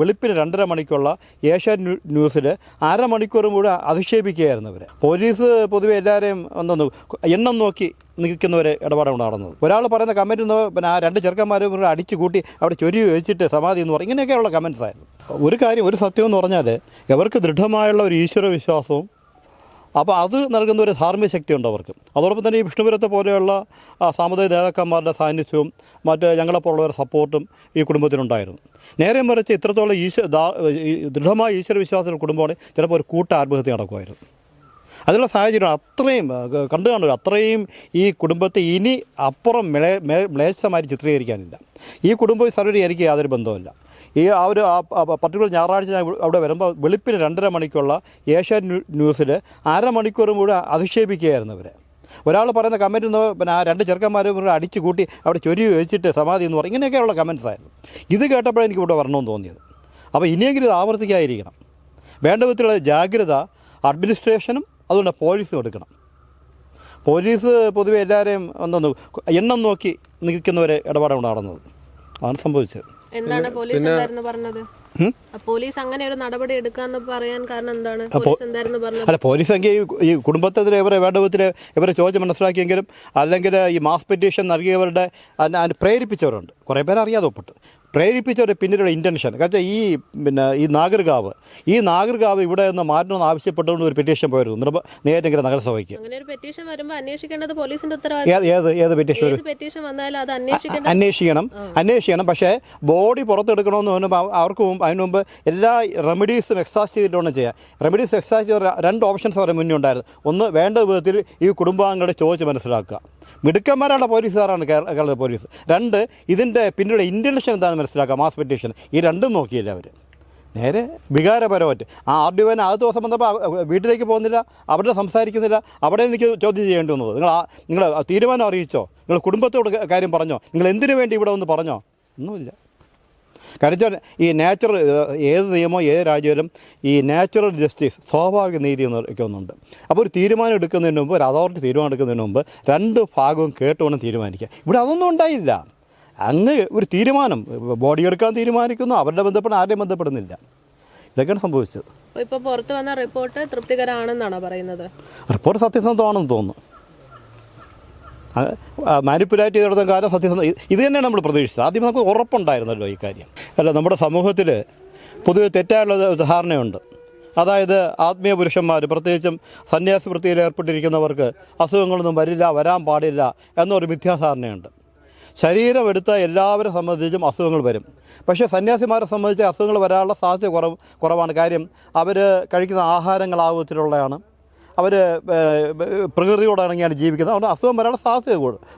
വെളുപ്പിന് 2:30 മണിക്കുള്ള ഏഷ്യാനെറ്റ് ന്യൂസിൽ അരമണിക്കൂറും കൂടെ അധിക്ഷേപിക്കുകയായിരുന്നു അവർ. പോലീസ് പൊതുവെ എല്ലാവരെയും എണ്ണം നോക്കി നിൽക്കുന്നവരെ ഇടപാടാണ് നടന്നത്. ഒരാൾ പറയുന്ന കമൻറ്റ് പിന്നെ ആ 2 ചെറുക്കന്മാരും അടിച്ചു കൂട്ടി അവിടെ ചൊരി വെച്ചിട്ട് സമാധി എന്ന് പറയും. ഇങ്ങനെയൊക്കെയുള്ള കമൻറ്റ്സ് ആയിരുന്നു. ഒരു സത്യം എന്ന് പറഞ്ഞാൽ അവർക്ക് ദൃഢമായുള്ള ഒരു ഈശ്വര വിശ്വാസവും അപ്പോൾ അത് നൽകുന്ന ഒരു ധാർമ്മിക ശക്തിയുണ്ട് അവർക്ക്. അതോടൊപ്പം തന്നെ ഈ വിഷ്ണുപുരത്തെ പോലെയുള്ള സാമുദായിക നേതാക്കന്മാരുടെ സാന്നിധ്യവും മറ്റ് ഞങ്ങളെപ്പോലുള്ളവരുടെ സപ്പോർട്ടും ഈ കുടുംബത്തിനുണ്ടായിരുന്നു. നേരെ മറിച്ച് ഇത്രത്തോളം ദൃഢമായ ഈശ്വര വിശ്വാസത്തിലുള്ള കുടുംബമാണ് ചിലപ്പോൾ ഒരു കൂട്ട ആത്മഹത്യ നടക്കുമായിരുന്നു. അതിനുള്ള സാഹചര്യം അത്രയും കണ്ടു കാണുക. അത്രയും ഈ കുടുംബത്തെ ഇനി അപ്പുറം മ്ലേച്ഛമായി ചിത്രീകരിക്കാനില്ല. ഈ കുടുംബം സർവ്വ എനിക്ക് യാതൊരു ബന്ധവുമില്ല. പർട്ടിക്കുലർ ഞായറാഴ്ച ഞാൻ അവിടെ വരുമ്പോൾ വെളുപ്പിന് 2:30 മണിക്കുള്ള ഏഷ്യാനെറ്റ് ന്യൂസിൽ അരമണിക്കൂറും കൂടെ അധിക്ഷേപിക്കുകയായിരുന്നു അവർ. ഒരാൾ പറയുന്ന കമൻറ്റ് പിന്നെ ആ 2 ചെറുക്കന്മാരും അടിച്ചു കൂട്ടി അവിടെ ചൊരി വെച്ചിട്ട് സമാധി എന്ന് പറയും. ഇങ്ങനെയൊക്കെയുള്ള കമൻറ്റ്സ് ആയിരുന്നു. ഇത് കേട്ടപ്പോഴാണ് എനിക്ക് ഇവിടെ വരണമെന്ന് തോന്നിയത്. അപ്പോൾ ഇനിയെങ്കിലും ഇത് ആവർത്തിക്കാതിരിക്കണം. വേണ്ട വിധത്തിലുള്ള ജാഗ്രത അഡ്മിനിസ്ട്രേഷനും അതുകൊണ്ട് പോലീസും എടുക്കണം. പോലീസ് പൊതുവെ എല്ലാവരെയും എണ്ണം നോക്കി നിൽക്കുന്നവരെ ഇടപാടാണ് നടന്നത്. അതാണ് സംഭവിച്ചത്. എന്താണ് പോലീസ് പറഞ്ഞത്? പോലീസ് അങ്ങനെ ഒരു നടപടി എടുക്കാന്ന് പറയാൻ കാരണം എന്താണ്? പോലീസ് എങ്കിൽ ഈ കുടുംബത്തിനെതിരെ ഇവരെ വേണ്ട വിധത്തിൽ ഇവരെ ചോദ്യം മനസ്സിലാക്കിയെങ്കിലും അല്ലെങ്കിൽ ഈ മാസ് പെറ്റീഷൻ നൽകിയവരുടെ പ്രേരിപ്പിച്ചവരുണ്ട്. കുറേ പേര് അറിയാതെ ഒപ്പിട്ട് പ്രേരിപ്പിച്ചവരുടെ പിന്നിലുള്ള ഇൻറ്റൻഷൻ കാരണം ഈ നാഗർഗാവ് ഇവിടെ നിന്ന് മാറ്റണമെന്ന് ആവശ്യപ്പെട്ടുകൊണ്ട് ഒരു പെറ്റീഷൻ പോയിരുന്നു നേരിട്ട് നഗരസഭയ്ക്ക്. ഏത് പെറ്റീഷൻ അന്വേഷിക്കണം. പക്ഷേ ബോഡി പുറത്തെടുക്കണമെന്ന് അതിനു മുമ്പ് എല്ലാ റെമഡീസും എക്സാസ്റ്റ് ചെയ്തിട്ട് ചെയ്യാം. റെമഡീസ് എക്സാസ്റ്റ് ചെയ്ത 2 ഓപ്ഷൻസ് അവരുടെ മുന്നേ ഉണ്ടായിരുന്നു. ഒന്ന്, വേണ്ട വിധത്തിൽ ഈ കുടുംബാംഗങ്ങളെ ചോദിച്ച് മനസ്സിലാക്കുക. മിടുക്കന്മാരാണ് പോലീസുകാരാണ് കേരള പോലീസ്. 2, ഇതിൻ്റെ പിന്നിലുള്ള ഇൻറ്റൻഷൻ എന്താണെന്ന് മനസ്സിലാക്കുക. മാസ് പെറ്റീഷൻ ഈ 2 നോക്കിയില്ല അവർ. നേരെ വികാരപരമായിട്ട് ആ RDOന് ആ ദിവസം വന്നപ്പോൾ വീട്ടിലേക്ക് പോകുന്നില്ല, അവരുടെ സംസാരിക്കുന്നില്ല. അവിടെ എനിക്ക് ചോദ്യം ചെയ്യേണ്ടി വന്നത്, നിങ്ങൾ തീരുമാനം അറിയിച്ചോ? നിങ്ങൾ കുടുംബത്തോട് കാര്യം പറഞ്ഞോ? നിങ്ങൾ എന്തിനു വേണ്ടി ഇവിടെ വന്ന് പറഞ്ഞോ? ഒന്നുമില്ല. കാരണം ഈ ഏത് നിയമവും ഏത് രാജ്യത്തിലും ഈ നാച്ചുറൽ ജസ്റ്റിസ്, സ്വാഭാവിക നീതി എന്നൊക്കെ ഒന്നുണ്ട്. അപ്പോൾ ഒരു തീരുമാനം എടുക്കുന്നതിന് മുമ്പ്, ഒരു അതോറിറ്റി തീരുമാനം എടുക്കുന്നതിന് മുമ്പ് 2 ഭാഗവും കേട്ടുകൊണ്ട് തീരുമാനിക്കുക. ഇവിടെ അതൊന്നും ഉണ്ടായില്ല. അങ്ങ് ഒരു തീരുമാനം ബോഡി എടുക്കാൻ തീരുമാനിക്കുന്നു, അവരുടെ ബന്ധപ്പെടുന്ന ആരെയും ബന്ധപ്പെടുന്നില്ല. ഇതൊക്കെയാണ് സംഭവിച്ചത്. ഇപ്പോൾ പുറത്ത് വന്ന റിപ്പോർട്ട് തൃപ്തികരമാണെന്നാണോ പറയുന്നത്? റിപ്പോർട്ട് സത്യസന്ധമാണെന്ന് തോന്നുന്നു. മാനിപ്പുലേറ്റ് ചെയ്തെടുത്ത കാര്യം സത്യസന്ധ ഇത് തന്നെയാണ് നമ്മൾ പ്രതീക്ഷിച്ചത്. ആദ്യം നമുക്ക് ഉറപ്പുണ്ടായിരുന്നല്ലോ ഈ കാര്യം. നമ്മുടെ സമൂഹത്തിൽ പൊതുവെ തെറ്റായുള്ള ധാരണയുണ്ട്. അതായത് ആത്മീയ പുരുഷന്മാർ, പ്രത്യേകിച്ചും സന്യാസി വൃത്തിയിൽ ഏർപ്പെട്ടിരിക്കുന്നവർക്ക് അസുഖങ്ങളൊന്നും വരാൻ പാടില്ല എന്നൊരു മിഥ്യാധാരണയുണ്ട്. ശരീരമെടുത്ത എല്ലാവരെ സംബന്ധിച്ചും അസുഖങ്ങൾ വരും. പക്ഷേ സന്യാസിമാരെ സംബന്ധിച്ച് അസുഖങ്ങൾ വരാനുള്ള സാധ്യത കുറവാണ്. കാര്യം അവർ കഴിക്കുന്ന ആഹാരങ്ങളാവത്തിലുള്ളതാണ്. അവർ പ്രകൃതിയോട് ഇണങ്ങിയാണ് ജീവിക്കുന്നത്. അതുകൊണ്ട് അസുഖം വരാനുള്ള സാധ്യത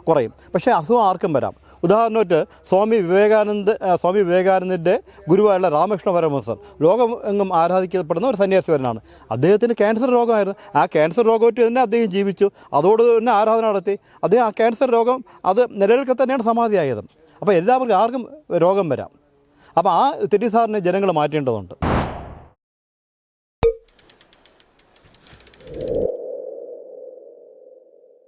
കുറയും. പക്ഷേ അസുഖം ആർക്കും വരാം. ഉദാഹരണമായിട്ട് സ്വാമി വിവേകാനന്ദൻ്റെ ഗുരുവായുള്ള രാമകൃഷ്ണ പരമഹംസർ ലോകം എങ്ങും ആരാധിക്കപ്പെടുന്ന ഒരു സന്യാസിവരനാണ്. അദ്ദേഹത്തിന് ക്യാൻസർ രോഗമായിരുന്നു. ആ ക്യാൻസർ രോഗമായിട്ട് തന്നെ അദ്ദേഹം ജീവിച്ചു. അതോട് തന്നെ ആരാധന നടത്തി. അദ്ദേഹം ആ ക്യാൻസർ രോഗം അത് നിലനിൽക്കെ തന്നെയാണ് സമാധിയായത്. അപ്പോൾ എല്ലാവർക്കും ആർക്കും രോഗം വരാം. അപ്പോൾ ആ തെറ്റിദ്ധാരണ ജനങ്ങൾ മാറ്റേണ്ടതുണ്ട്.